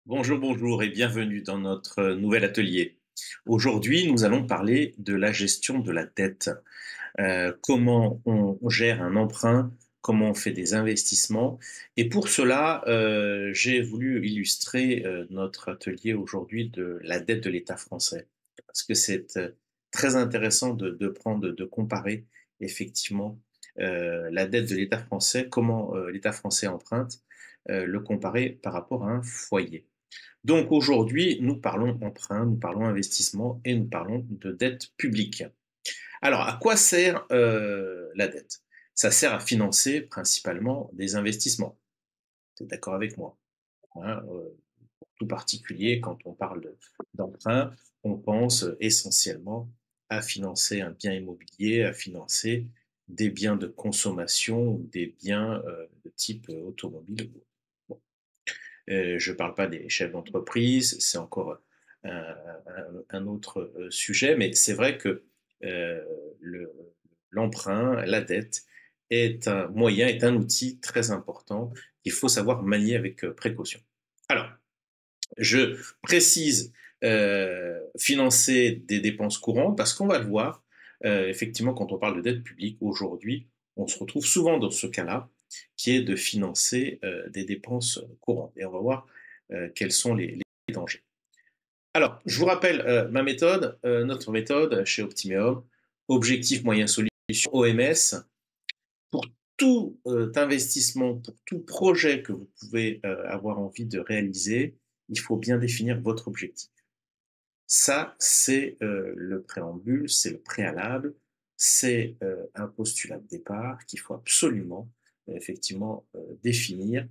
Bonjour, bonjour et bienvenue dans notre nouvel atelier. Aujourd'hui, nous allons parler de la gestion de la dette. Comment on gère un emprunt, comment on fait des investissements. Et pour cela, j'ai voulu illustrer notre atelier aujourd'hui de la dette de l'État français. Parce que c'est très intéressant de prendre, de comparer effectivement la dette de l'État français, comment l'État français emprunte, le comparer par rapport à un foyer. Donc aujourd'hui, nous parlons emprunt, nous parlons investissement et nous parlons de dette publique. Alors, à quoi sert la dette? Ça sert à financer principalement des investissements. Tu es d'accord avec moi? Hein, tout particulier, quand on parle d'emprunt, on pense essentiellement à financer un bien immobilier, à financer des biens de consommation ou des biens de type automobile. Bon. Je ne parle pas des chefs d'entreprise, c'est encore un autre sujet, mais c'est vrai que euh, le- l'emprunt, la dette, est un moyen, est un outil très important qu'il faut savoir manier avec précaution. Alors, je précise financer des dépenses courantes parce qu'on va le voir, effectivement, quand on parle de dette publique, aujourd'hui, on se retrouve souvent dans ce cas-là, qui est de financer des dépenses courantes. Et on va voir quels sont les dangers. Alors, je vous rappelle ma méthode, notre méthode chez Optimeum, objectif, moyen, solution, OMS. Pour tout investissement, pour tout projet que vous pouvez avoir envie de réaliser, il faut bien définir votre objectif. Ça, c'est le préambule, c'est le préalable, c'est un postulat de départ qu'il faut absolument, effectivement, définir,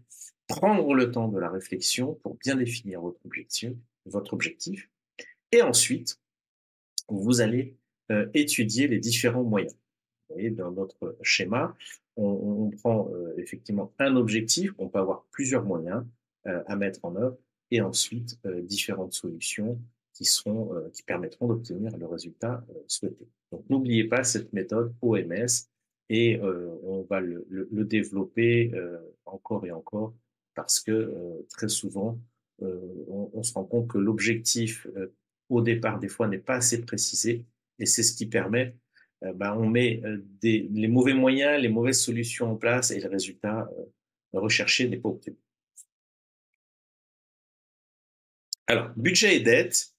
prendre le temps de la réflexion pour bien définir votre objectif, et ensuite, vous allez étudier les différents moyens. Vous voyez, dans notre schéma, on prend effectivement un objectif, on peut avoir plusieurs moyens à mettre en œuvre, et ensuite différentes solutions qui permettront d'obtenir le résultat souhaité. Donc n'oubliez pas cette méthode OMS et on va le développer encore et encore parce que très souvent on se rend compte que l'objectif au départ des fois n'est pas assez précisé et c'est ce qui permet on met les mauvais moyens, les mauvaises solutions en place et le résultat recherché n'est pas obtenu. Alors, budget et dette,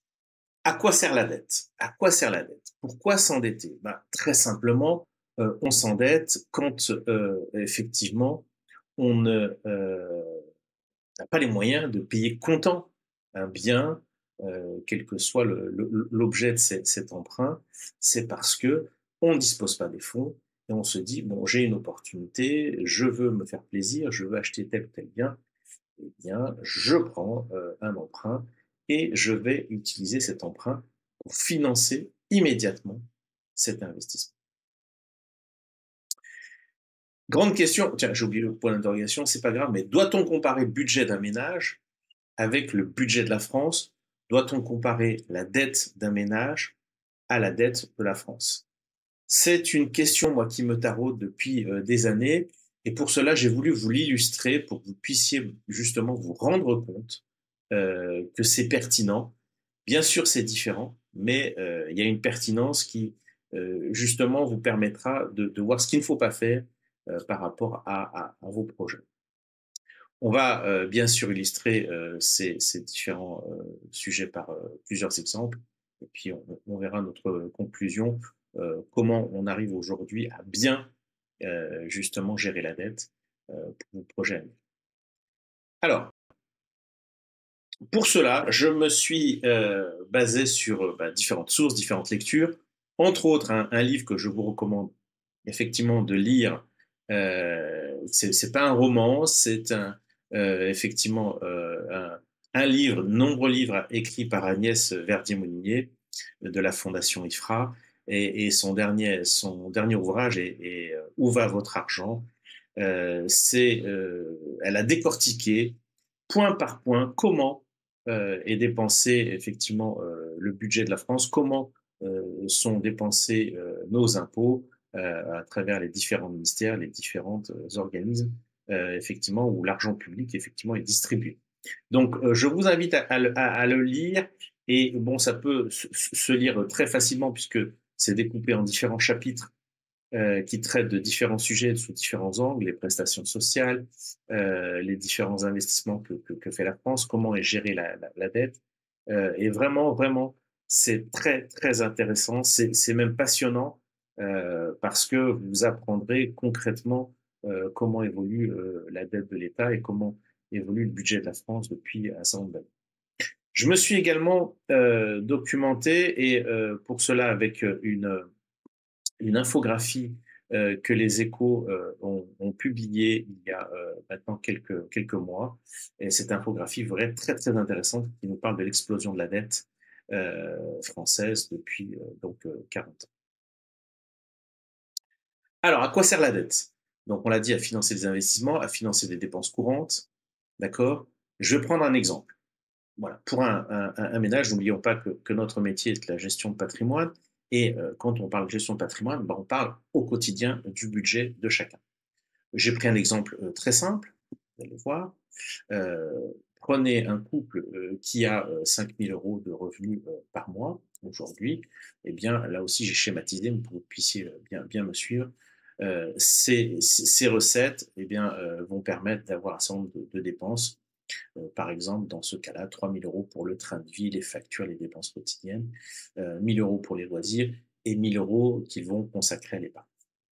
à quoi sert la dette? À quoi sert la dette? Pourquoi s'endetter? Très simplement, on s'endette quand effectivement on n'a pas les moyens de payer comptant un bien, quel que soit l'objet de cet emprunt. C'est parce que on ne dispose pas des fonds et on se dit, bon, j'ai une opportunité, je veux me faire plaisir, je veux acheter tel ou tel bien, eh bien, je prends un emprunt et je vais utiliser cet emprunt pour financer immédiatement cet investissement. Grande question, tiens, j'ai oublié le point d'interrogation, c'est pas grave, mais doit-on comparer le budget d'un ménage avec le budget de la France? Doit-on comparer la dette d'un ménage à la dette de la France? C'est une question, moi, qui me taraude depuis des années. Et pour cela, j'ai voulu vous l'illustrer pour que vous puissiez justement vous rendre compte que c'est pertinent. Bien sûr, c'est différent, mais il y a une pertinence qui, justement, vous permettra de voir ce qu'il ne faut pas faire par rapport à vos projets. On va bien sûr illustrer ces différents sujets par plusieurs exemples, et puis on verra notre conclusion, comment on arrive aujourd'hui à bien justement gérer la dette pour vos projets à venir. Alors, pour cela, je me suis basé sur différentes sources, différentes lectures, entre autres un livre que je vous recommande effectivement de lire. C'est pas un roman, c'est effectivement un livre, nombreux livres écrits par Agnès Verdier-Molinier de la Fondation IFRA, et son dernier ouvrage est Où va votre argent? Elle a décortiqué point par point comment est dépensé effectivement le budget de la France, comment sont dépensés nos impôts à travers les différents ministères, les différents organismes, effectivement, où l'argent public effectivement est distribué. Donc, je vous invite à le lire et bon, ça peut se lire très facilement puisque c'est découpé en différents chapitres qui traitent de différents sujets sous différents angles, les prestations sociales, les différents investissements que fait la France, comment est gérée la dette. Et vraiment, vraiment, c'est très, très intéressant. C'est même passionnant parce que vous apprendrez concrètement comment évolue la dette de l'État et comment évolue le budget de la France depuis un certain nombre d'années. Je me suis également documenté et pour cela avec une infographie que les Échos ont publiée il y a maintenant quelques mois. Et cette infographie vraie très très intéressante qui nous parle de l'explosion de la dette française depuis 40 ans. Alors, à quoi sert la dette? Donc, on l'a dit, à financer des investissements, à financer des dépenses courantes. D'accord? Je vais prendre un exemple. Voilà, pour un ménage, n'oublions pas que notre métier est la gestion de patrimoine. Et quand on parle de gestion de patrimoine, ben, on parle au quotidien du budget de chacun. J'ai pris un exemple très simple, vous allez voir. Euh, Prenez un couple qui a 5 000 euros de revenus par mois aujourd'hui. Eh bien, là aussi, j'ai schématisé pour que vous puissiez bien me suivre. Ces recettes eh bien, vont permettre d'avoir un certain nombre de dépenses par exemple, dans ce cas-là, 3 000 euros pour le train de vie, les factures, les dépenses quotidiennes, 1 000 euros pour les loisirs et 1 000 euros qu'ils vont consacrer à l'épargne.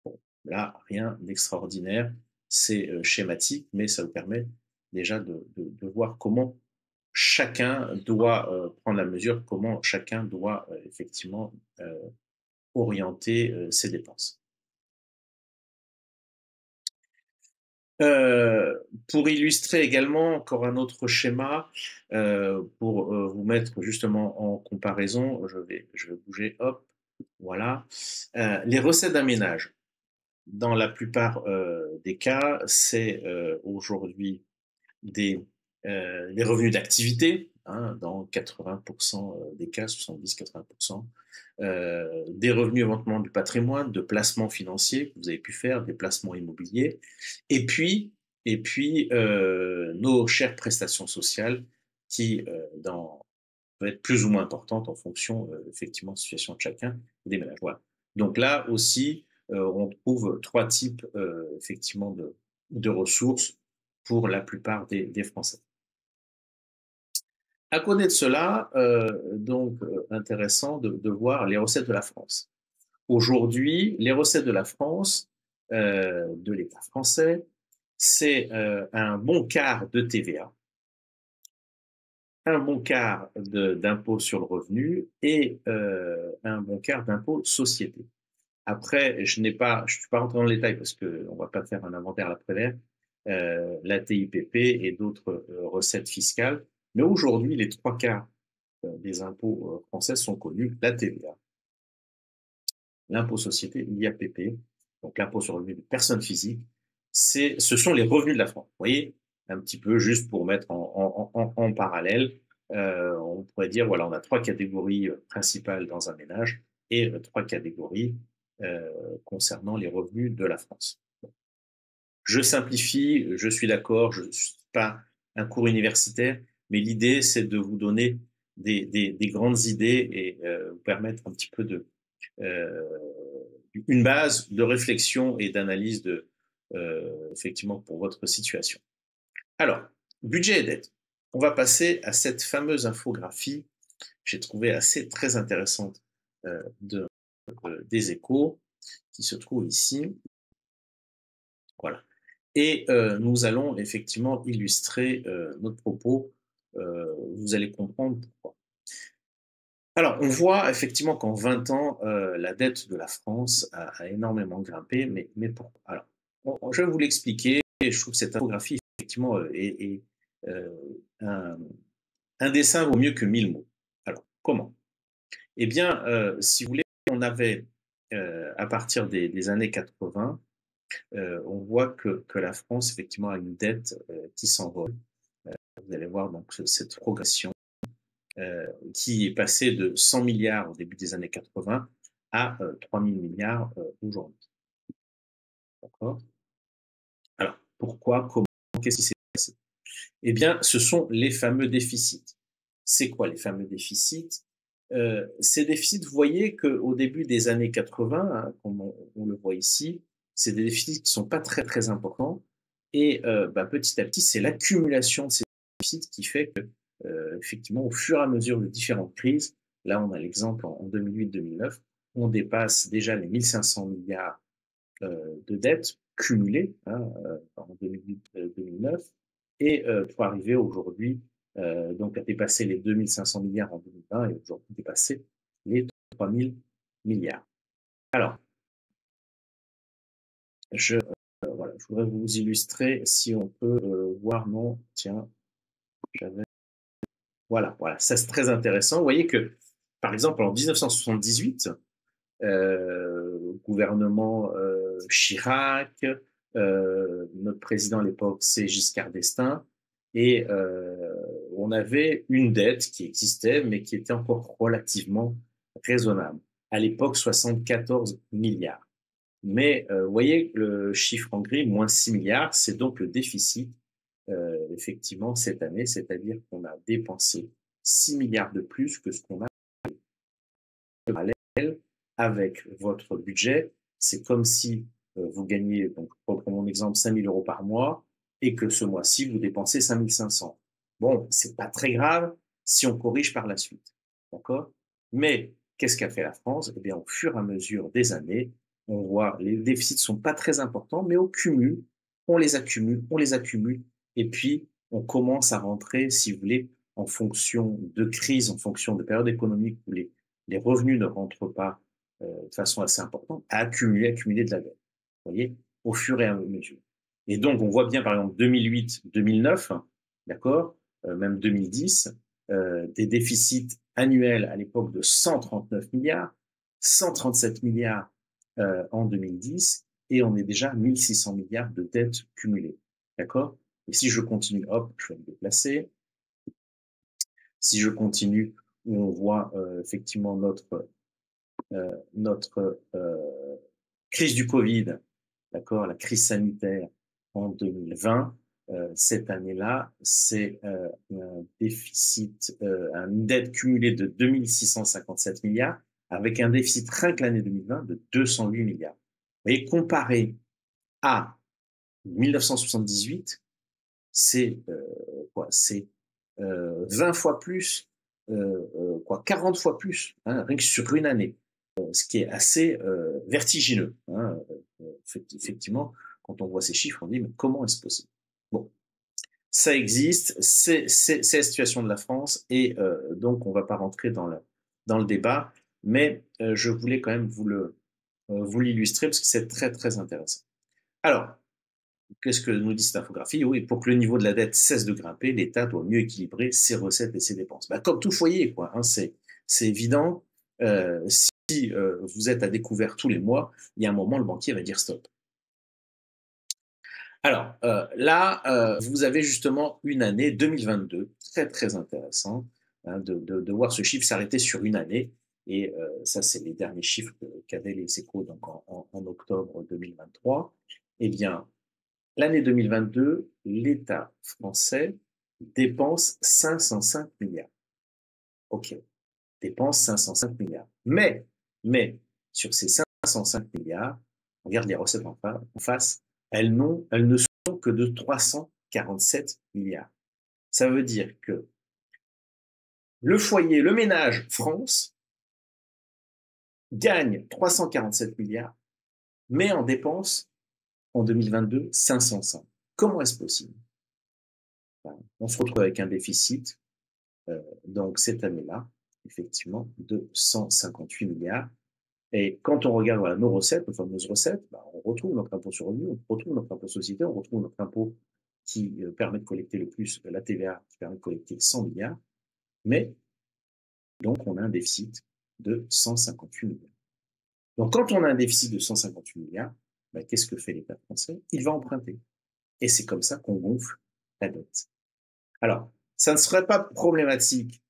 Bon, là, rien d'extraordinaire, c'est schématique, mais ça vous permet déjà de voir comment chacun doit prendre la mesure, comment chacun doit effectivement orienter ses dépenses. Pour illustrer également encore un autre schéma, pour vous mettre justement en comparaison, je vais bouger, hop, voilà. Les recettes d'un ménage, dans la plupart des cas, c'est aujourd'hui des, des revenus d'activité, hein, dans 80% des cas, 70-80%, des revenus éventuellement du patrimoine, de placements financiers que vous avez pu faire, des placements immobiliers, et puis, nos chères prestations sociales qui peuvent être plus ou moins importantes en fonction effectivement de la situation de chacun et des ménages. Voilà. Donc là aussi, on trouve trois types effectivement de ressources pour la plupart des Français. À côté de cela, intéressant de voir les recettes de la France. Aujourd'hui, les recettes de la France, de l'État français, c'est un bon quart de TVA, un bon quart d'impôt sur le revenu et un bon quart d'impôt société. Après, je suis pas rentré dans le détail parce qu'on ne va pas faire un inventaire à l'après-vert, la TIPP et d'autres recettes fiscales. Mais aujourd'hui, les trois quarts des impôts français sont connus, la TVA, l'impôt société, l'IAPP, donc l'impôt sur le revenu des personnes physiques, ce sont les revenus de la France. Vous voyez, un petit peu juste pour mettre en parallèle, on pourrait dire, voilà, on a trois catégories principales dans un ménage et trois catégories concernant les revenus de la France. Je simplifie, je suis d'accord, je ne suis pas un cours universitaire, mais l'idée, c'est de vous donner des grandes idées et vous permettre un petit peu euh, une base de réflexion et d'analyse effectivement pour votre situation. Alors, budget et dette. On va passer à cette fameuse infographie que j'ai trouvée assez très intéressante des Échos qui se trouve ici. Voilà. Et nous allons effectivement illustrer notre propos. Vous allez comprendre pourquoi. Alors, on voit effectivement qu'en 20 ans, la dette de la France a énormément grimpé, mais pourquoi? Alors, je vais vous l'expliquer. Je trouve que cette infographie, effectivement, est euh, un, un dessin vaut mieux que 1000 mots. Alors, comment? Eh bien, si vous voulez, on avait, à partir des années 80, on voit que la France, effectivement, a une dette qui s'envole. Vous allez voir donc cette progression qui est passée de 100 milliards au début des années 80 à 3 000 milliards aujourd'hui. D'accord? Alors, pourquoi? Comment? Qu'est-ce qui s'est passé? Eh bien, ce sont les fameux déficits. C'est quoi les fameux déficits? Ces déficits, vous voyez qu'au début des années 80, hein, comme on le voit ici, c'est des déficits qui sont pas très, très importants et petit à petit, c'est l'accumulation de ces déficits qui fait que, effectivement, au fur et à mesure de différentes crises, là, on a l'exemple en 2008-2009, on dépasse déjà les 1 500 milliards de dettes cumulées, hein, en 2008-2009 et pour arriver aujourd'hui donc à dépasser les 2 500 milliards en 2020 et aujourd'hui dépasser les 3 000 milliards. Alors, voilà, je voudrais vous illustrer si on peut voir, non, tiens, j'avais, voilà, ça c'est très intéressant. Vous voyez que, par exemple, en 1978, gouvernement Chirac, notre président à l'époque, c'est Giscard d'Estaing, et on avait une dette qui existait, mais qui était encore relativement raisonnable. À l'époque, 74 milliards. Mais vous voyez le chiffre en gris, moins 6 milliards, c'est donc le déficit, effectivement, cette année, c'est-à-dire qu'on a dépensé 6 milliards de plus que ce qu'on a parallèle avec votre budget. C'est comme si vous gagnez, donc pour prendre mon exemple, 5 000 euros par mois et que ce mois-ci, vous dépensez 5 500. Bon, c'est pas très grave si on corrige par la suite. D'accord? Mais qu'est-ce qu'a fait la France? Eh bien, au fur et à mesure des années, on voit les déficits sont pas très importants, mais au cumul, on les accumule, et puis on commence à rentrer, si vous voulez, en fonction de crise, en fonction de périodes économiques où les revenus ne rentrent pas de façon assez importante, à accumuler de la dette. Vous voyez, au fur et à mesure. Et donc, on voit bien, par exemple, 2008-2009, d'accord, même 2010, des déficits annuels à l'époque de 139 milliards, 137 milliards en 2010, et on est déjà à 1600 milliards de dettes cumulées. D'accord? Et si je continue, hop, je vais me déplacer. Si je continue, où on voit effectivement notre crise du Covid, d'accord, la crise sanitaire en 2020, cette année-là, c'est un déficit, une dette cumulée de 2 657 milliards, avec un déficit rien que l'année 2020 de 208 milliards. Vous voyez, comparé à 1978, c'est quoi? C'est 20 fois plus, 40 fois plus, hein, rien que sur une année, ce qui est assez vertigineux. Hein. Effectivement, quand on voit ces chiffres, on dit mais comment est-ce possible? Bon, ça existe, c'est la situation de la France et donc on ne va pas rentrer dans le débat, mais je voulais quand même vous l'illustrer parce que c'est très très intéressant. Alors, qu'est-ce que nous dit cette infographie? Oui, pour que le niveau de la dette cesse de grimper, l'État doit mieux équilibrer ses recettes et ses dépenses. Bah, comme tout foyer, quoi. Hein, c'est évident. Si vous êtes à découvert tous les mois, il y a un moment, le banquier va dire stop. Alors là, vous avez justement une année 2022, très très intéressant hein, de voir ce chiffre s'arrêter sur une année. Et ça, c'est les derniers chiffres qu'avaient les Échos donc en octobre 2023. Eh bien, l'année 2022, l'État français dépense 505 milliards. OK, dépense 505 milliards. Mais, sur ces 505 milliards, on regarde les recettes en face, elles ne sont que de 347 milliards. Ça veut dire que le foyer, le ménage France gagne 347 milliards, mais en dépense en 2022 505. Comment est-ce possible? On se retrouve avec un déficit donc cette année-là, effectivement, de 158 milliards. Et quand on regarde voilà, nos recettes, nos fameuses recettes, bah, on retrouve notre impôt sur le revenu, on retrouve notre impôt société, on retrouve notre impôt qui permet de collecter le plus, la TVA qui permet de collecter 100 milliards, mais donc on a un déficit de 158 milliards. Donc quand on a un déficit de 158 milliards, bah, qu'est-ce que fait l'État français? Il va emprunter. Et c'est comme ça qu'on gonfle la dette. Alors, ça ne serait pas problématique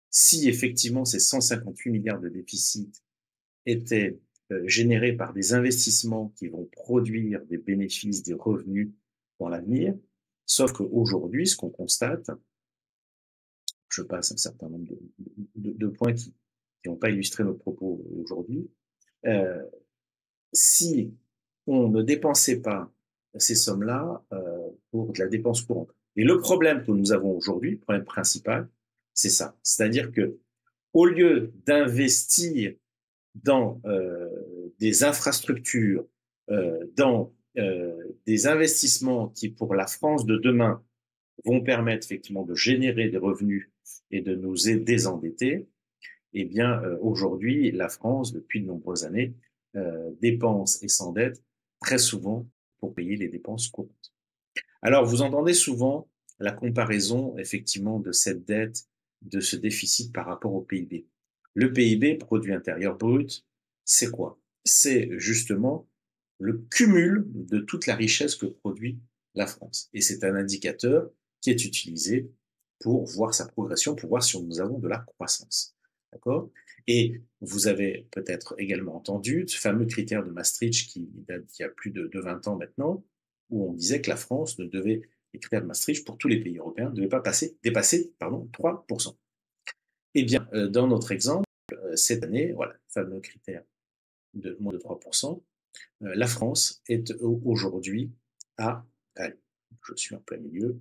si effectivement ces 158 milliards de déficit étaient générés par des investissements qui vont produire des bénéfices, des revenus dans l'avenir, Sauf qu'aujourd'hui, ce qu'on constate, je passe un certain nombre de points qui n'ont pas illustré notre propos aujourd'hui. Euh, Si on ne dépensait pas ces sommes-là pour de la dépense courante. Et le problème que nous avons aujourd'hui, le problème principal, c'est ça. C'est-à-dire que au lieu d'investir dans des infrastructures, dans des investissements qui, pour la France de demain, vont permettre effectivement de générer des revenus et de nous désendetter, eh bien, aujourd'hui, la France, depuis de nombreuses années, dépense et s'endette très souvent pour payer les dépenses courantes. Alors, vous entendez souvent la comparaison, effectivement, de cette dette, de ce déficit par rapport au PIB. Le PIB, produit intérieur brut, c'est quoi? C'est justement le cumul de toute la richesse que produit la France. Et c'est un indicateur qui est utilisé pour voir sa progression, pour voir si nous avons de la croissance. D'accord? Et vous avez peut-être également entendu ce fameux critère de Maastricht qui date d'il y a plus de 20 ans maintenant, où on disait que la France ne devait, les critères de Maastricht pour tous les pays européens, ne devaient pas dépasser 3%. Eh bien, dans notre exemple, cette année, voilà, le fameux critère de moins de 3%, la France est aujourd'hui à, allez, je suis en plein milieu,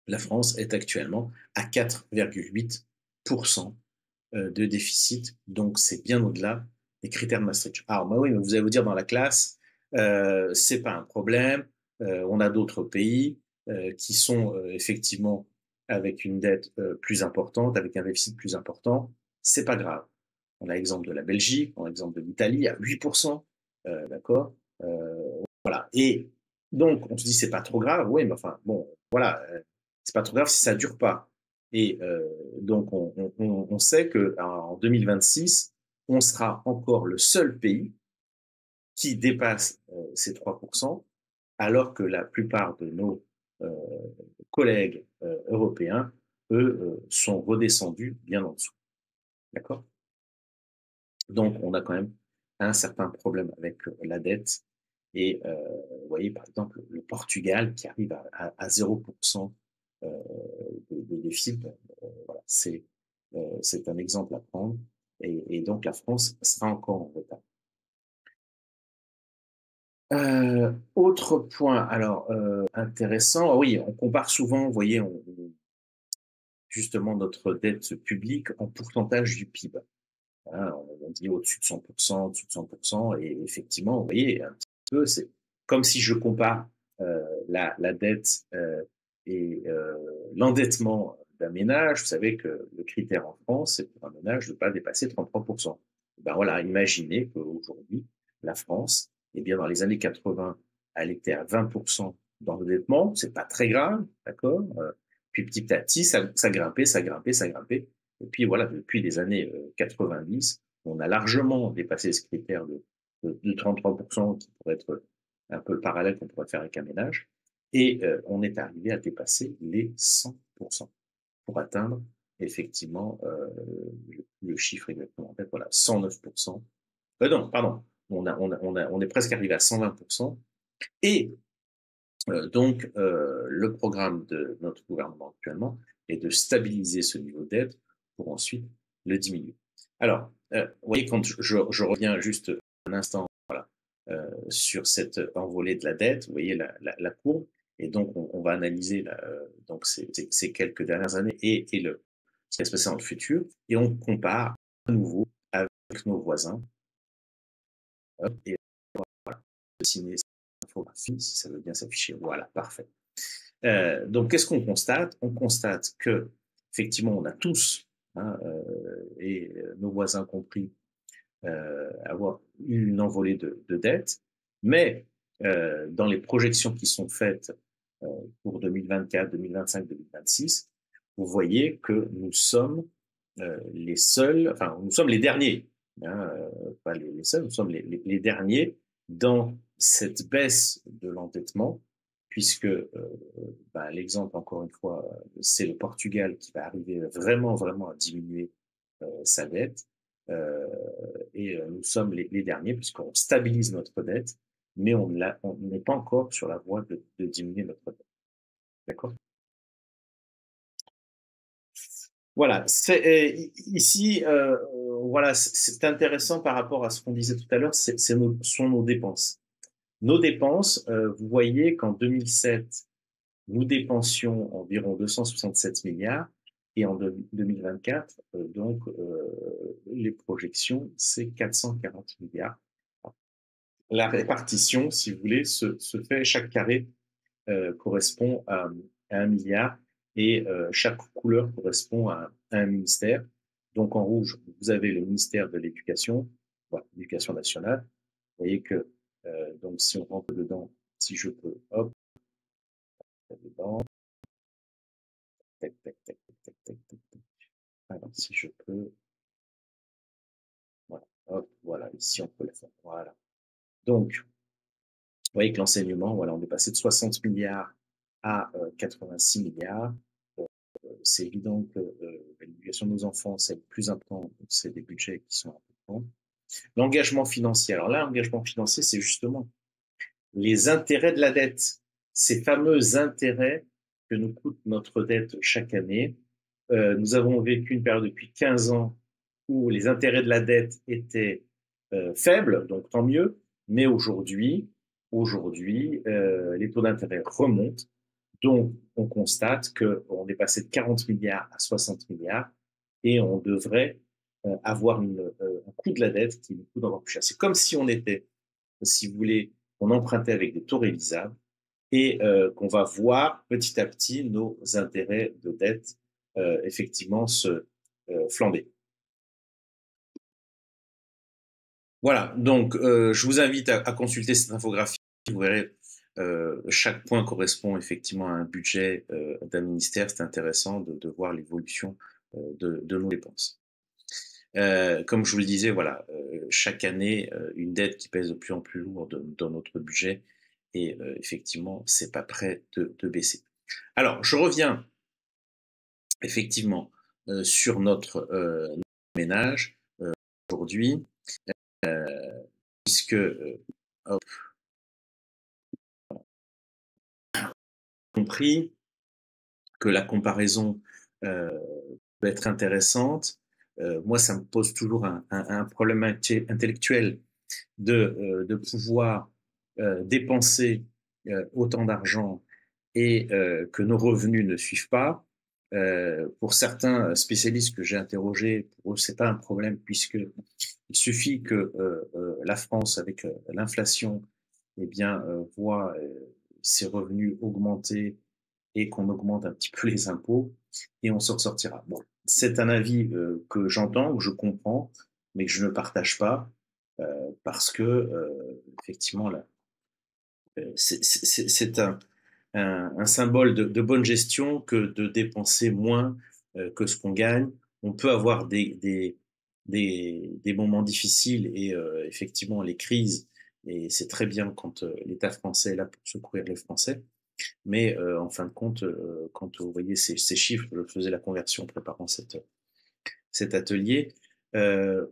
la France est actuellement à 4,8% de déficit, donc c'est bien au-delà des critères de Maastricht. Alors, bah oui, mais vous allez vous dire dans la classe, c'est pas un problème, on a d'autres pays qui sont effectivement avec une dette plus importante, avec un déficit plus important, c'est pas grave. On a l'exemple de la Belgique, on a l'exemple de l'Italie à 8%, d'accord, voilà. Et donc, on se dit, c'est pas trop grave, oui, mais enfin, bon, voilà, c'est pas trop grave si ça dure pas. Et donc, on sait qu'en 2026, on sera encore le seul pays qui dépasse ces 3%, alors que la plupart de nos euh, collègues européens, eux, sont redescendus bien en dessous. D'accord? Donc, on a quand même un certain problème avec la dette. Et vous voyez, par exemple, le Portugal qui arrive à 0% de déficit, voilà, c'est un exemple à prendre. Et donc, la France sera encore en retard. Autre point, alors intéressant, oui, on compare souvent, vous voyez, justement notre dette publique en pourcentage du PIB. Hein, on dit au-dessus de 100%, au-dessus de 100%, et effectivement, vous voyez, un petit peu, c'est comme si je compare la dette et l'endettement d'un ménage. Vous savez que le critère en France, c'est pour un ménage de ne pas dépasser 33%. Ben voilà, imaginez qu'aujourd'hui, la France, eh bien, dans les années 80, elle était à 20% d'endettement, c'est pas très grave, d'accord? Puis petit à petit, ça grimpait, ça grimpait, ça grimpait. Et puis voilà, depuis les années 90, on a largement dépassé ce critère de 33% qui pourrait être un peu le parallèle qu'on pourrait faire avec un ménage. Et on est arrivé à dépasser les 100% pour atteindre effectivement le chiffre exactement en fait, voilà, 109%. Non, pardon, on est presque arrivé à 120%. Et donc, le programme de notre gouvernement actuellement est de stabiliser ce niveau de dette pour ensuite le diminuer. Alors, vous voyez, quand je reviens juste un instant voilà, sur cette envolée de la dette, vous voyez la courbe, et donc on va analyser donc ces quelques dernières années et ce qui va se passer dans le futur, et on compare à nouveau avec nos voisins. Et voilà, dessiner cette infographie, si ça veut bien s'afficher. Voilà, parfait. Donc, qu'est-ce qu'on constate? On constate que, effectivement, on a tous, hein, et nos voisins compris, avoir eu une envolée de dettes, mais dans les projections qui sont faites pour 2024, 2025, 2026, vous voyez que nous sommes les seuls, enfin, nous sommes les derniers, hein, pas les seuls, nous sommes les derniers dans cette baisse de l'endettement, puisque l'exemple, encore une fois, c'est le Portugal qui va arriver vraiment, vraiment à diminuer sa dette. Et nous sommes les derniers, puisqu'on stabilise notre dette, mais on n'est pas encore sur la voie de diminuer notre dette. D'accord? Voilà, ici, voilà, c'est intéressant par rapport à ce qu'on disait tout à l'heure, sont nos dépenses. Nos dépenses, vous voyez qu'en 2007, nous dépensions environ 267 milliards et en 2024, donc les projections, c'est 440 milliards. La répartition, si vous voulez, se fait, chaque carré correspond à 1 milliard et chaque couleur correspond à un ministère. Donc en rouge, vous avez le ministère de l'Éducation, voilà, l'Éducation nationale. Vous voyez que donc si on rentre dedans, si je peux, hop, dedans, tac, tac, tac, tac, tac, tac, tac, tac. Alors si je peux, voilà, hop, voilà, ici on peut le faire. Voilà. Donc, vous voyez que l'enseignement, voilà, on est passé de 60 milliards à 86 milliards. C'est évident que l'éducation de nos enfants, c'est le plus important, c'est des budgets qui sont importants. L'engagement financier, alors là, l'engagement financier, c'est justement les intérêts de la dette, ces fameux intérêts que nous coûte notre dette chaque année. Nous avons vécu une période depuis 15 ans où les intérêts de la dette étaient faibles, donc tant mieux, mais aujourd'hui, les taux d'intérêt remontent, donc on constate qu'on est passé de 40 milliards à 60 milliards et on devrait avoir un coût de la dette qui nous coûte encore plus cher. C'est comme si on était, si vous voulez, on empruntait avec des taux révisables et qu'on va voir petit à petit nos intérêts de dette effectivement se flamber. Voilà, donc je vous invite à consulter cette infographie. Vous verrez, chaque point correspond effectivement à un budget d'un ministère. C'est intéressant de voir l'évolution de nos dépenses. Comme je vous le disais, voilà, chaque année, une dette qui pèse de plus en plus lourd dans notre budget et effectivement, c'est pas prêt de baisser. Alors, je reviens effectivement sur notre ménage aujourd'hui, puisque hop, compris que la comparaison peut être intéressante. Moi, ça me pose toujours un problème intellectuel de pouvoir dépenser autant d'argent et que nos revenus ne suivent pas. Pour certains spécialistes que j'ai interrogés, pour eux, c'est pas un problème puisque il suffit que la France, avec l'inflation, eh bien, voit ses revenus augmenter et qu'on augmente un petit peu les impôts et on s'en sortira. Bon, c'est un avis que j'entends, que je comprends, mais que je ne partage pas parce que effectivement, là, c'est un symbole de bonne gestion que de dépenser moins que ce qu'on gagne. On peut avoir des moments difficiles et effectivement les crises, et c'est très bien quand l'État français est là pour secourir les Français. Mais en fin de compte, quand vous voyez ces chiffres, je faisais la conversion en préparant cet atelier.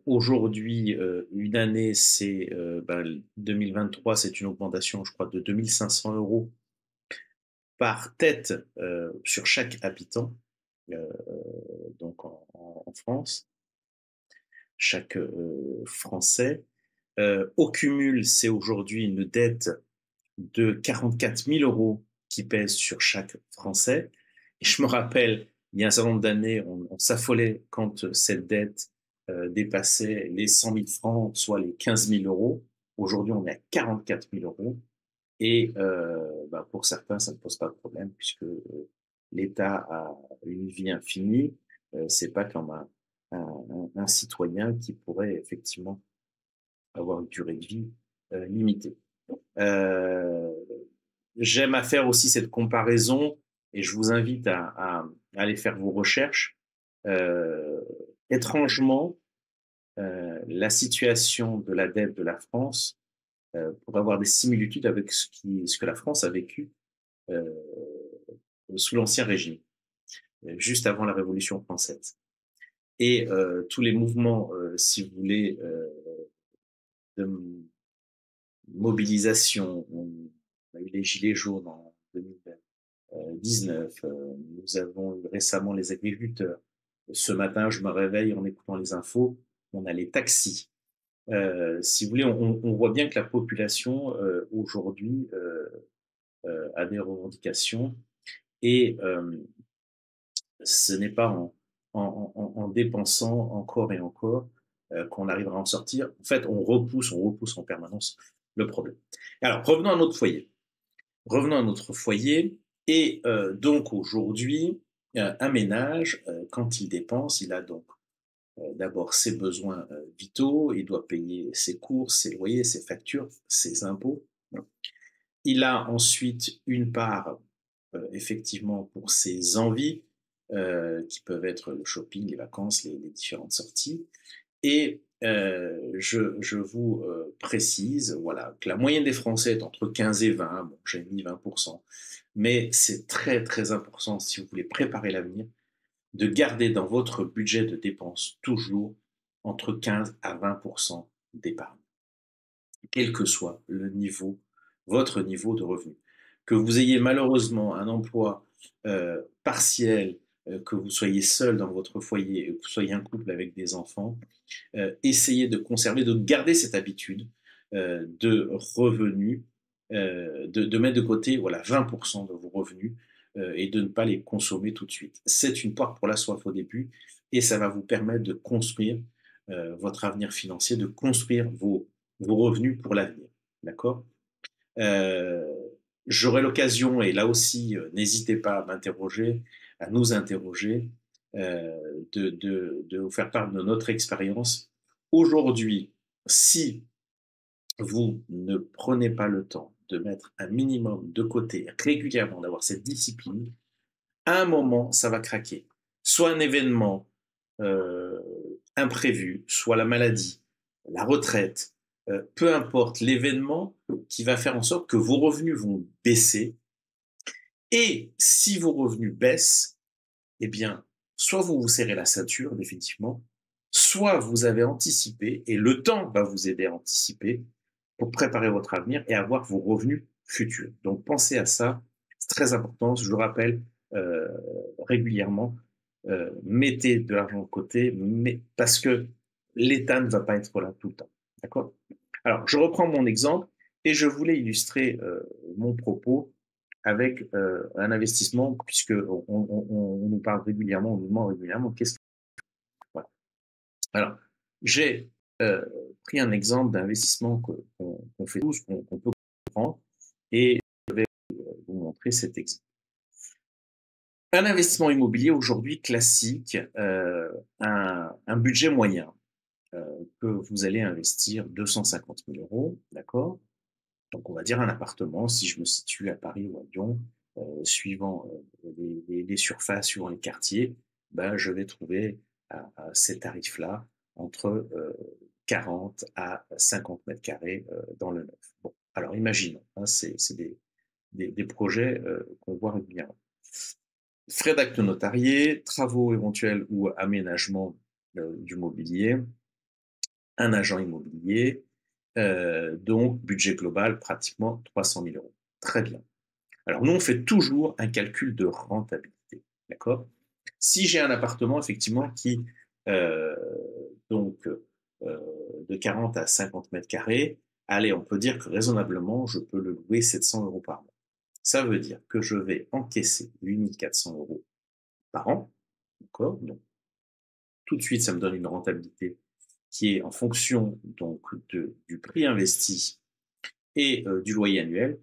Aujourd'hui, une année, c'est 2023, c'est une augmentation, je crois, de 2500 euros par tête sur chaque habitant, euh, donc en France, chaque Français. Au cumul, c'est aujourd'hui une dette de 44 000 euros qui pèse sur chaque Français. Et je me rappelle, il y a un certain nombre d'années, on s'affolait quand cette dette dépassait les 100 000 francs, soit les 15 000 euros. Aujourd'hui, on est à 44 000 euros. Et pour certains, ça ne pose pas de problème puisque l'État a une vie infinie. C'est pas comme un citoyen qui pourrait effectivement avoir une durée de vie limitée. Euh, J'aime à faire aussi cette comparaison et je vous invite à aller faire vos recherches. Euh, Étrangement, la situation de la dette de la France pourrait avoir des similitudes avec ce que la France a vécu euh, sous l'Ancien Régime, juste avant la Révolution française. Et tous les mouvements, si vous voulez, de mobilisation, on a eu les Gilets jaunes en 2020, 19. Nous avons eu récemment les agriculteurs. Ce matin, je me réveille en écoutant les infos, on a les taxis. Si vous voulez, on voit bien que la population aujourd'hui a des revendications et ce n'est pas en dépensant encore et encore qu'on arrivera à en sortir. En fait, on repousse en permanence le problème. Alors, revenons à notre foyer. Revenons à notre foyer. Et donc aujourd'hui, un ménage, quand il dépense, il a donc d'abord ses besoins vitaux, il doit payer ses courses, ses loyers, ses factures, ses impôts. Il a ensuite une part, effectivement, pour ses envies, qui peuvent être le shopping, les vacances, les différentes sorties. Et je vous précise, voilà, que la moyenne des Français est entre 15 et 20, bon, j'ai mis 20%, mais c'est très très important si vous voulez préparer l'avenir, de garder dans votre budget de dépenses toujours entre 15 à 20% d'épargne, quel que soit le niveau, votre niveau de revenu. Que vous ayez malheureusement un emploi partiel, que vous soyez seul dans votre foyer, que vous soyez un couple avec des enfants, essayez de conserver, de garder cette habitude de revenus, de mettre de côté voilà, 20% de vos revenus et de ne pas les consommer tout de suite. C'est une porte pour la soif au début et ça va vous permettre de construire votre avenir financier, de construire vos revenus pour l'avenir. D'accord. euh, J'aurai l'occasion, et là aussi, n'hésitez pas à m'interroger, à nous interroger, de vous faire part de notre expérience. Aujourd'hui, si vous ne prenez pas le temps de mettre un minimum de côté régulièrement, d'avoir cette discipline, à un moment, ça va craquer. Soit un événement euh, imprévu, soit la maladie, la retraite, peu importe l'événement qui va faire en sorte que vos revenus vont baisser. Et si vos revenus baissent, eh bien, soit vous vous serrez la ceinture définitivement, soit vous avez anticipé et le temps va vous aider à anticiper pour préparer votre avenir et avoir vos revenus futurs. Donc pensez à ça, c'est très important. Je le rappelle euh, régulièrement, mettez de l'argent de côté, mais parce que l'État ne va pas être là tout le temps. D'accord. Alors, je reprends mon exemple et je voulais illustrer mon propos avec un investissement, puisque on nous parle régulièrement, on nous demande régulièrement qu'est-ce que... Voilà. Alors, j'ai pris un exemple d'investissement qu'on fait tous, qu'on peut comprendre, et je vais vous montrer cet exemple. Un investissement immobilier aujourd'hui classique, un budget moyen, que vous allez investir 250 000 euros, d'accord. Donc on va dire un appartement, si je me situe à Paris ou à Lyon, suivant les surfaces, suivant les quartiers, ben, je vais trouver à ces tarifs-là entre 40 à 50 mètres carrés dans le neuf. Bon, alors imaginons, hein, c'est des projets qu'on voit régulièrement. Frais d'acte notarié, travaux éventuels ou aménagement du mobilier, un agent immobilier, donc budget global pratiquement 300 000 euros. Très bien. Alors nous, on fait toujours un calcul de rentabilité. D'accord. Si j'ai un appartement, effectivement, qui, euh, donc, de 40 à 50 mètres carrés, allez, on peut dire que raisonnablement, je peux le louer 700 euros par mois. Ça veut dire que je vais encaisser 8 400 euros par an. D'accord. Donc, tout de suite, ça me donne une rentabilité qui est en fonction donc du prix investi et du loyer annuel,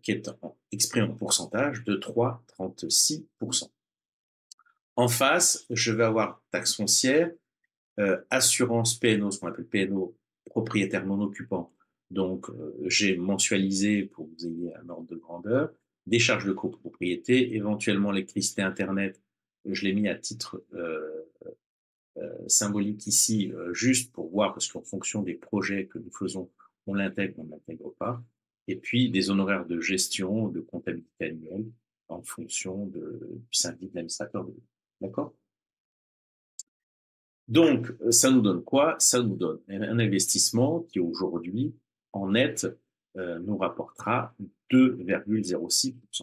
qui est exprimé en pourcentage de 3,36%. En face, je vais avoir taxe foncière, assurance PNO, ce qu'on appelle PNO, propriétaire non occupant. Donc, j'ai mensualisé pour que vous ayez un ordre de grandeur, des charges de copropriété, éventuellement électricité, Internet, je l'ai mis à titre symbolique ici, juste pour voir, parce qu'en fonction des projets que nous faisons, on l'intègre, on ne l'intègre pas. Et puis des honoraires de gestion, de comptabilité annuelle, en fonction du syndic d'administrateur. D'accord. Donc, ça nous donne quoi? Ça nous donne un investissement qui aujourd'hui, en net, nous rapportera 2,06%.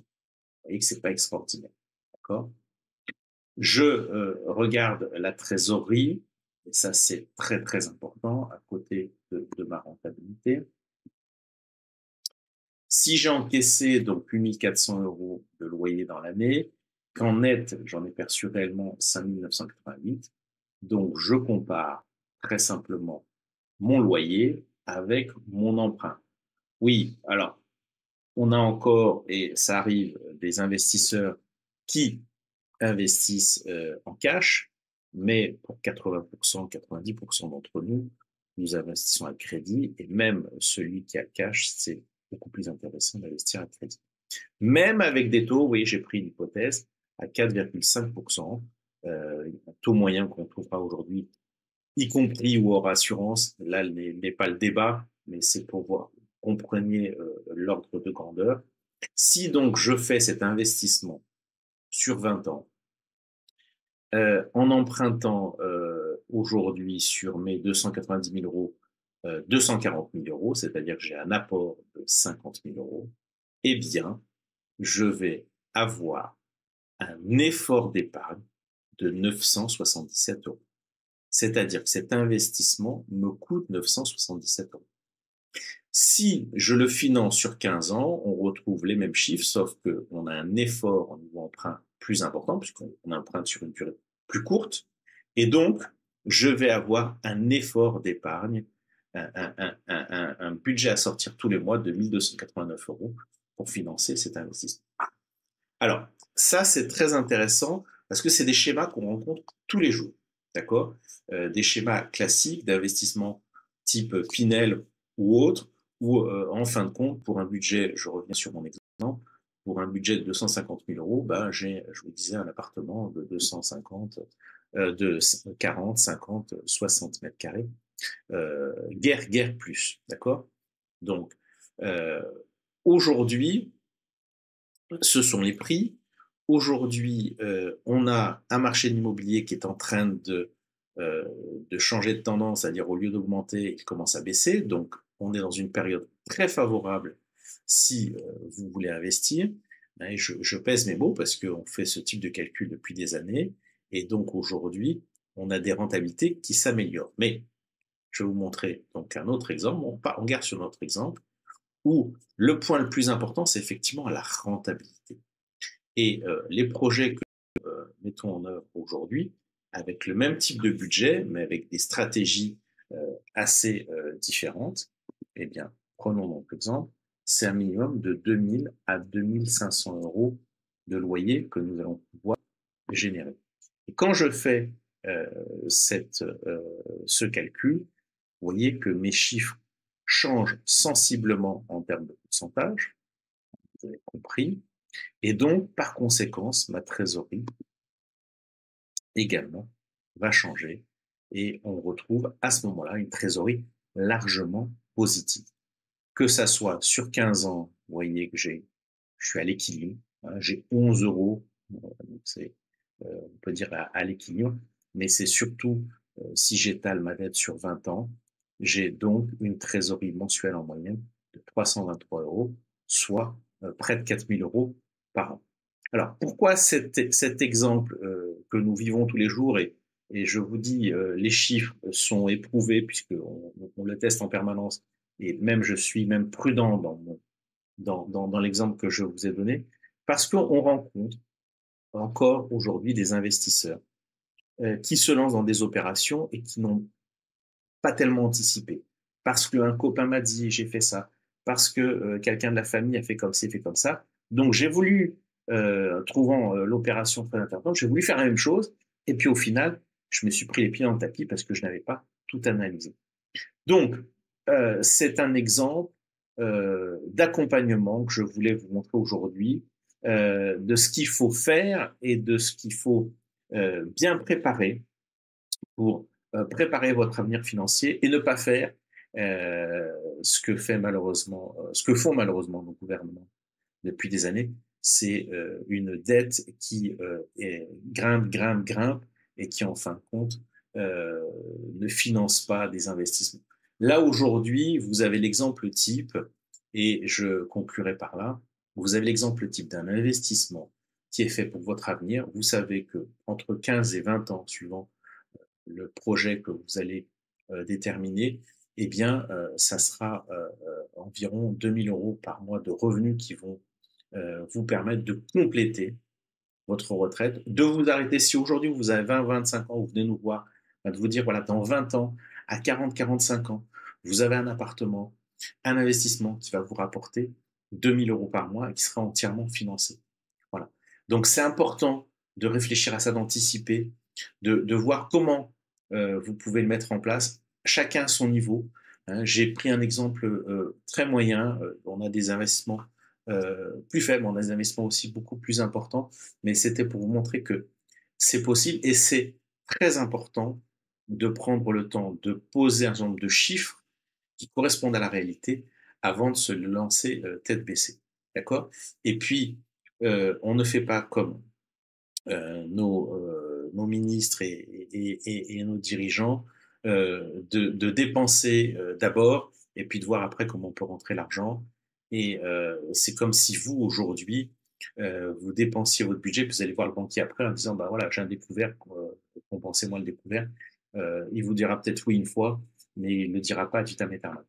Vous voyez que c'est pas extraordinaire, d'accord? Je regarde la trésorerie, et ça c'est très très important à côté de ma rentabilité. Si j'ai encaissé donc 8 400 € de loyer dans l'année, qu'en net, j'en ai perçu réellement 5 988, donc je compare très simplement mon loyer avec mon emprunt. Oui, alors on a encore, et ça arrive, des investisseurs qui investissent en cash, mais pour 80%, 90% d'entre nous, nous investissons à crédit, et même celui qui a le cash, c'est beaucoup plus intéressant d'investir à crédit. Même avec des taux, vous voyez, j'ai pris une hypothèse à 4,5%, un taux moyen qu'on trouvera aujourd'hui, y compris ou hors assurance. Là n'est pas le débat, mais c'est pour voir, compreniez l'ordre de grandeur. Si donc je fais cet investissement sur 20 ans, en empruntant aujourd'hui sur mes 290 000 euros, 240 000 euros, c'est-à-dire que j'ai un apport de 50 000 euros, eh bien, je vais avoir un effort d'épargne de 977 euros. C'est-à-dire que cet investissement me coûte 977 euros. Si je le finance sur 15 ans, on retrouve les mêmes chiffres, sauf qu'on a un effort au niveau emprunt plus important, puisqu'on emprunte sur une durée plus courte. Et donc, je vais avoir un effort d'épargne, un budget à sortir tous les mois de 1 289 € pour financer cet investissement. Alors, ça, c'est très intéressant parce que c'est des schémas qu'on rencontre tous les jours, d'accord? Des schémas classiques d'investissement type Pinel ou autre, où en fin de compte, pour un budget, je reviens sur mon exemple, pour un budget de 250 000 euros, ben, j'ai, je vous disais, un appartement de 250, de 40, 50, 60 mètres carrés, guère plus, d'accord? Donc, euh, aujourd'hui, ce sont les prix. Aujourd'hui, on a un marché de l'immobilier qui est en train de changer de tendance, c'est-à-dire au lieu d'augmenter, il commence à baisser. Donc, on est dans une période très favorable si vous voulez investir. Et je pèse mes mots parce qu'on fait ce type de calcul depuis des années. Et donc, aujourd'hui, on a des rentabilités qui s'améliorent. Mais je vais vous montrer donc un autre exemple. On garde sur notre exemple où le point le plus important, c'est effectivement la rentabilité. Et les projets que nous mettons en œuvre aujourd'hui, avec le même type de budget, mais avec des stratégies assez différentes, eh bien, prenons donc l'exemple, c'est un minimum de 2 000 à 2 500 € de loyer que nous allons pouvoir générer. Et quand je fais euh, ce calcul, vous voyez que mes chiffres changent sensiblement en termes de pourcentage, vous avez compris, et donc, par conséquence, ma trésorerie également va changer et on retrouve à ce moment-là une trésorerie largement positive. Que ça soit sur 15 ans, vous voyez que je suis à l'équilibre, hein, j'ai 11 euros, c'est, on peut dire à l'équilibre, mais c'est surtout, si j'étale ma dette sur 20 ans, j'ai donc une trésorerie mensuelle en moyenne de 323 €, soit près de 4 000 € par an. Alors, pourquoi cet exemple que nous vivons tous les jours et je vous dis, les chiffres sont éprouvés puisqu'on le teste en permanence et même je suis même prudent dans l'exemple que je vous ai donné, parce qu'on rencontre encore aujourd'hui des investisseurs qui se lancent dans des opérations et qui n'ont pas tellement anticipé. Parce qu'un copain m'a dit j'ai fait ça, parce que quelqu'un de la famille a fait comme ci, fait comme ça. Donc j'ai voulu, trouvant l'opération très intéressante, j'ai voulu faire la même chose. Et puis au final, je me suis pris les pieds dans le tapis parce que je n'avais pas tout analysé. Donc, c'est un exemple d'accompagnement que je voulais vous montrer aujourd'hui, de ce qu'il faut faire et de ce qu'il faut bien préparer pour préparer votre avenir financier et ne pas faire ce que fait malheureusement, ce que font malheureusement nos gouvernements depuis des années, c'est une dette qui grimpe et qui en fin de compte ne finance pas des investissements. Là aujourd'hui, vous avez l'exemple type et je conclurai par là. vous avez l'exemple type d'un investissement qui est fait pour votre avenir. Vous savez que entre 15 et 20 ans, suivant le projet que vous allez déterminer, eh bien, ça sera environ 2 000 € par mois de revenus qui vont vous permettre de compléter votre retraite, de vous arrêter. Si aujourd'hui vous avez 20-25 ans, vous venez nous voir, de vous dire, voilà, dans 20 ans, à 40-45 ans, vous avez un appartement, un investissement qui va vous rapporter 2 000 € par mois et qui sera entièrement financé. Voilà. Donc c'est important de réfléchir à ça, d'anticiper, de voir comment vous pouvez le mettre en place, chacun à son niveau. Hein. J'ai pris un exemple très moyen, on a des investissements plus faibles, on a des investissements aussi beaucoup plus importants, mais c'était pour vous montrer que c'est possible et c'est très important de prendre le temps de poser un certain nombre de chiffres qui correspondent à la réalité avant de se lancer tête baissée. D'accord? Et puis, on ne fait pas comme nos ministres et nos dirigeants, de dépenser d'abord et puis de voir après comment on peut rentrer l'argent. Et c'est comme si vous, aujourd'hui, vous dépensiez votre budget, puis vous allez voir le banquier après en disant, bah voilà, j'ai un découvert, compensez-moi le découvert. Il vous dira peut-être oui une fois, mais il ne le dira pas ad vitam aeternam.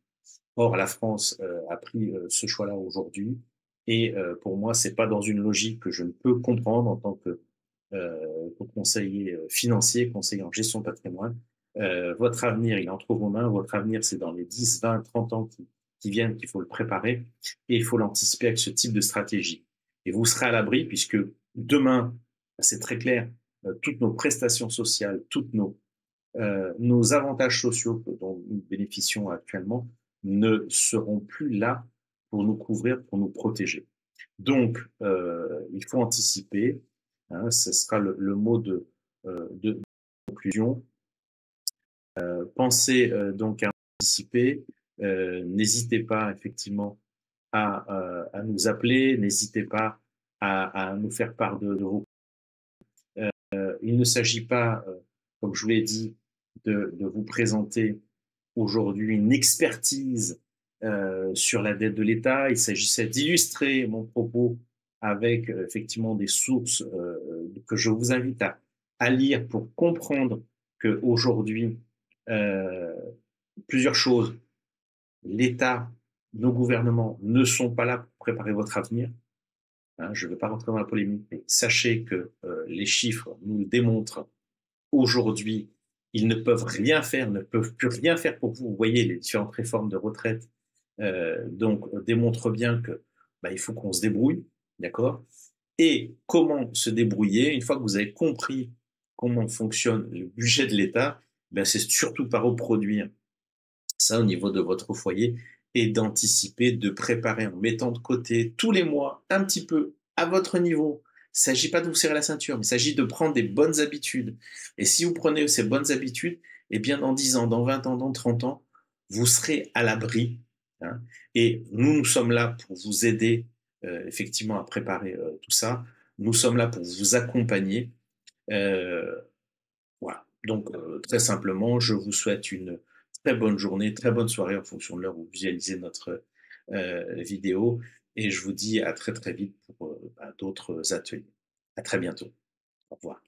Or, la France a pris ce choix-là aujourd'hui, et pour moi, c'est pas dans une logique que je ne peux comprendre en tant que conseiller financier, conseiller en gestion de patrimoine. Votre avenir, il est entre vos mains. Votre avenir, c'est dans les 10, 20, 30 ans qui viennent qu'il faut le préparer, et il faut l'anticiper avec ce type de stratégie. Et vous serez à l'abri puisque demain, c'est très clair, toutes nos prestations sociales, toutes nos avantages sociaux dont nous bénéficions actuellement ne seront plus là pour nous couvrir, pour nous protéger. Donc, il faut anticiper, hein, ce sera le mot de conclusion. Pensez donc à anticiper, n'hésitez pas effectivement à nous appeler, n'hésitez pas à nous faire part de vos. Il ne s'agit pas, comme je vous l'ai dit, de vous présenter aujourd'hui une expertise sur la dette de l'État. Il s'agissait d'illustrer mon propos avec effectivement des sources que je vous invite à lire pour comprendre qu'aujourd'hui, euh, plusieurs choses, l'État, nos gouvernements ne sont pas là pour préparer votre avenir. Hein, je ne vais pas rentrer dans la polémique, mais sachez que les chiffres nous le démontrent. Aujourd'hui, ils ne peuvent rien faire, ne peuvent plus rien faire pour vous. Vous voyez, les différentes réformes de retraite donc démontrent bien que il faut qu'on se débrouille, d'accord? Et comment se débrouiller? Une fois que vous avez compris comment fonctionne le budget de l'État, c'est surtout pas reproduire ça au niveau de votre foyer et d'anticiper, de préparer en mettant de côté tous les mois un petit peu à votre niveau. Il ne s'agit pas de vous serrer la ceinture, mais il s'agit de prendre des bonnes habitudes. Et si vous prenez ces bonnes habitudes, eh bien dans 10 ans, dans 20 ans, dans 30 ans, vous serez à l'abri. Hein. Et nous sommes là pour vous aider effectivement à préparer tout ça. Nous sommes là pour vous accompagner. Euh, voilà. Donc, très simplement, je vous souhaite une très bonne journée, très bonne soirée en fonction de l'heure où vous visualisez notre vidéo. Et je vous dis à très très vite pour d'autres ateliers. À très bientôt. Au revoir.